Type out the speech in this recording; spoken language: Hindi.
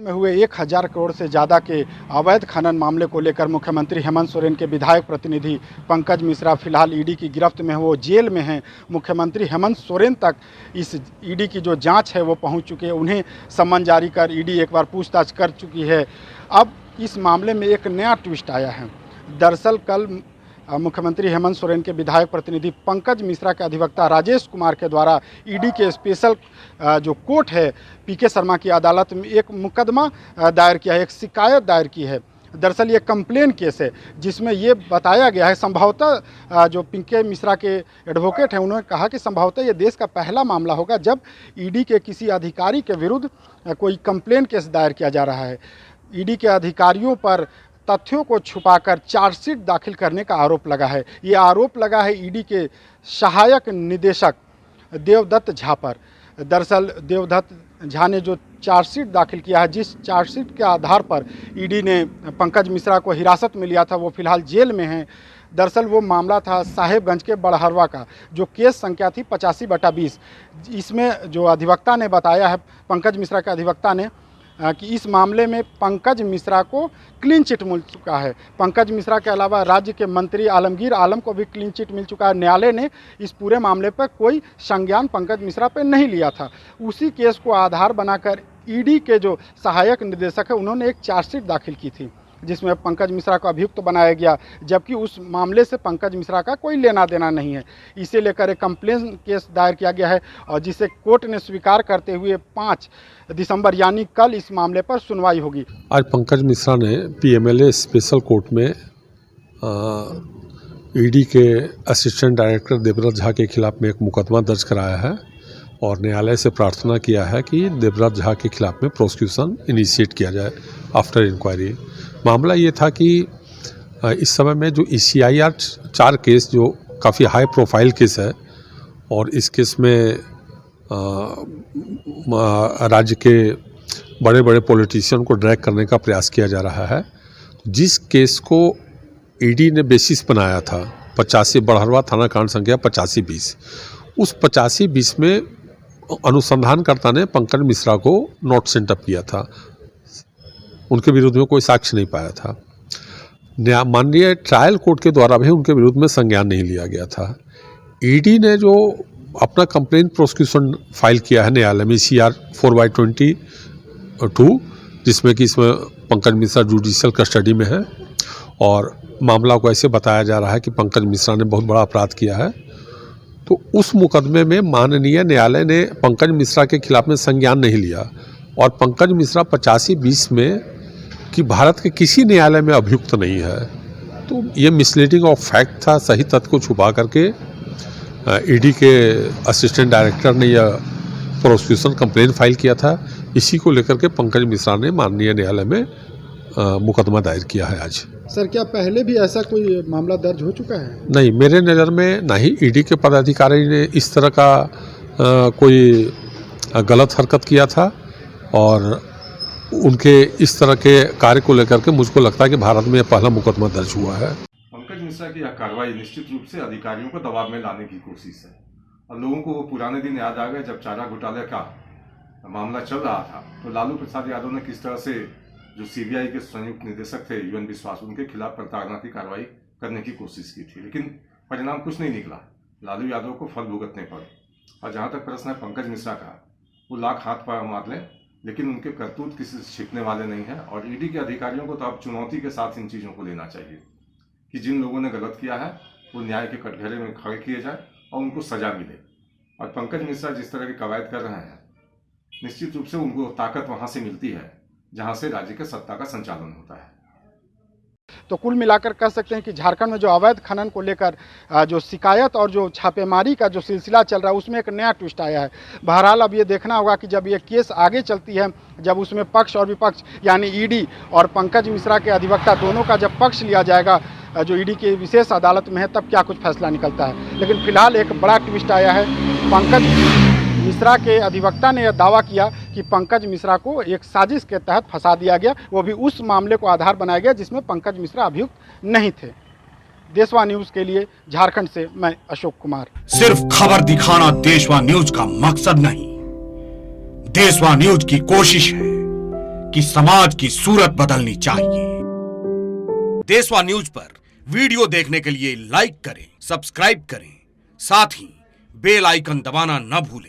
में हुए 1000 करोड़ से ज़्यादा के अवैध खनन मामले को लेकर मुख्यमंत्री हेमंत सोरेन के विधायक प्रतिनिधि पंकज मिश्रा फिलहाल ईडी की गिरफ्त में, वो जेल में हैं। मुख्यमंत्री हेमंत सोरेन तक इस ईडी की जो जांच है वो पहुंच चुकी है। उन्हें सम्मन जारी कर ईडी एक बार पूछताछ कर चुकी है। अब इस मामले में एक नया ट्विस्ट आया है। दरअसल कल मुख्यमंत्री हेमंत सोरेन के विधायक प्रतिनिधि पंकज मिश्रा के अधिवक्ता राजेश कुमार के द्वारा ईडी के स्पेशल जो कोर्ट है पीके शर्मा की अदालत में एक मुकदमा दायर किया है, एक शिकायत दायर की है। दरअसल ये कंप्लेन केस है जिसमें ये बताया गया है, संभवतः जो पीके मिश्रा के एडवोकेट हैं उन्होंने कहा कि संभवतः ये देश का पहला मामला होगा जब ईडी के किसी अधिकारी के विरुद्ध कोई कंप्लेन केस दायर किया जा रहा है। ईडी के अधिकारियों पर तथ्यों को छुपाकर चार्जशीट दाखिल करने का आरोप लगा है। ये आरोप लगा है ईडी के सहायक निदेशक देवदत्त झा पर। दरअसल देवदत्त झा ने जो चार्जशीट दाखिल किया है, जिस चार्जशीट के आधार पर ईडी ने पंकज मिश्रा को हिरासत में लिया था, वो फिलहाल जेल में हैं। दरअसल वो मामला था साहेबगंज के बड़हरवा का, जो केस संख्या थी 85/20। इसमें जो अधिवक्ता ने बताया है, पंकज मिश्रा के अधिवक्ता ने, कि इस मामले में पंकज मिश्रा को क्लीन चिट मिल चुका है। पंकज मिश्रा के अलावा राज्य के मंत्री आलमगीर आलम को भी क्लीन चिट मिल चुका है। न्यायालय ने इस पूरे मामले पर कोई संज्ञान पंकज मिश्रा पर नहीं लिया था। उसी केस को आधार बनाकर ईडी के जो सहायक निदेशक है उन्होंने एक चार्जशीट दाखिल की थी जिसमें पंकज मिश्रा को अभियुक्त बनाया गया, जबकि उस मामले से पंकज मिश्रा का कोई लेना देना नहीं है। इसे लेकर एक कंप्लेन केस दायर किया गया है और जिसे कोर्ट ने स्वीकार करते हुए 5 दिसंबर यानी कल इस मामले पर सुनवाई होगी। आज पंकज मिश्रा ने पीएमएलए स्पेशल कोर्ट में ईडी के असिस्टेंट डायरेक्टर देवदत्त झा के खिलाफ में एक मुकदमा दर्ज कराया है और न्यायालय से प्रार्थना किया है कि देवदत्त झा के खिलाफ में प्रोसिक्यूशन इनिशिएट किया जाए आफ्टर इंक्वायरी। मामला ये था कि इस समय में जो ECIR 4 केस जो काफ़ी हाई प्रोफाइल केस है और इस केस में राज्य के बड़े बड़े पॉलिटिशियन को ड्रैग करने का प्रयास किया जा रहा है। जिस केस को ईडी ने बेसिस बनाया था 85 बड़हरवा थाना कांड संख्या 85/20, उस 85/20 में अनुसंधानकर्ता ने पंकज मिश्रा को नॉट सेंट अप किया था। उनके विरुद्ध में कोई साक्ष्य नहीं पाया था। माननीय ट्रायल कोर्ट के द्वारा भी उनके विरुद्ध में संज्ञान नहीं लिया गया था। ईडी ने जो अपना कंप्लेन प्रोसिक्यूशन फाइल किया है न्यायालय में CR 4/22, जिसमें कि इसमें पंकज मिश्रा जुडिशियल कस्टडी में है और मामला को ऐसे बताया जा रहा है कि पंकज मिश्रा ने बहुत बड़ा अपराध किया है। तो उस मुकदमे में माननीय न्यायालय ने पंकज मिश्रा के खिलाफ में संज्ञान नहीं लिया और पंकज मिश्रा 85/20 में कि भारत के किसी न्यायालय में अभियुक्त नहीं है। तो ये मिसलीडिंग ऑफ फैक्ट था। सही तथ्य को छुपा करके ईडी के असिस्टेंट डायरेक्टर ने यह प्रोसिक्यूशन कंप्लेन फाइल किया था। इसी को लेकर के पंकज मिश्रा ने माननीय न्यायालय में मुकदमा दायर किया है आज। सर, क्या पहले भी ऐसा कोई मामला दर्ज हो चुका है? नहीं, मेरे नज़र में ना ही ईडी के पदाधिकारी ने इस तरह का कोई गलत हरकत किया था और उनके इस तरह के कार्य को लेकर के मुझको लगता है कि भारत में पहला मुकदमा दर्ज हुआ है। पंकज मिश्रा की यह कार्रवाई निश्चित रूप से अधिकारियों को दबाव में लाने की कोशिश है और लोगों को वो पुराने दिन याद आ गए जब चारा घोटाले का मामला चल रहा था तो लालू प्रसाद यादव ने किस तरह से जो CBI के संयुक्त निदेशक थे UN विश्वास, उनके खिलाफ प्रताड़ना की कार्रवाई करने की कोशिश की थी, लेकिन परिणाम कुछ नहीं निकला। लालू यादव को फल भुगतने पड़े। और जहाँ तक प्रश्न है पंकज मिश्रा का, वो लाख हाथ पर मार लें लेकिन उनके करतूत किसी से छिपने वाले नहीं हैं और ईडी के अधिकारियों को तो अब चुनौती के साथ इन चीज़ों को लेना चाहिए कि जिन लोगों ने गलत किया है वो न्याय के कटघरे में खड़े किए जाए और उनको सजा मिले। और पंकज मिश्रा जिस तरह की कवायद कर रहे हैं, निश्चित रूप से उनको ताकत वहाँ से मिलती है जहाँ से राज्य के सत्ता का संचालन होता है। तो कुल मिलाकर कह सकते हैं कि झारखंड में जो अवैध खनन को लेकर जो शिकायत और जो छापेमारी का जो सिलसिला चल रहा है उसमें एक नया ट्विस्ट आया है। बहरहाल अब ये देखना होगा कि जब ये केस आगे चलती है, जब उसमें पक्ष और विपक्ष यानी ईडी और पंकज मिश्रा के अधिवक्ता दोनों का जब पक्ष लिया जाएगा जो ईडी की विशेष अदालत में है, तब क्या कुछ फैसला निकलता है। लेकिन फिलहाल एक बड़ा ट्विस्ट आया है। पंकज मिश्रा के अधिवक्ता ने यह दावा किया कि पंकज मिश्रा को एक साजिश के तहत फंसा दिया गया, वो भी उस मामले को आधार बनाया गया जिसमें पंकज मिश्रा अभियुक्त नहीं थे। देशवा न्यूज के लिए झारखंड से मैं अशोक कुमार। सिर्फ खबर दिखाना देशवा न्यूज का मकसद नहीं, देशवा न्यूज की कोशिश है कि समाज की सूरत बदलनी चाहिए। देशवा न्यूज पर वीडियो देखने के लिए लाइक करें, सब्सक्राइब करें, साथ ही बेल आइकन दबाना न भूलें।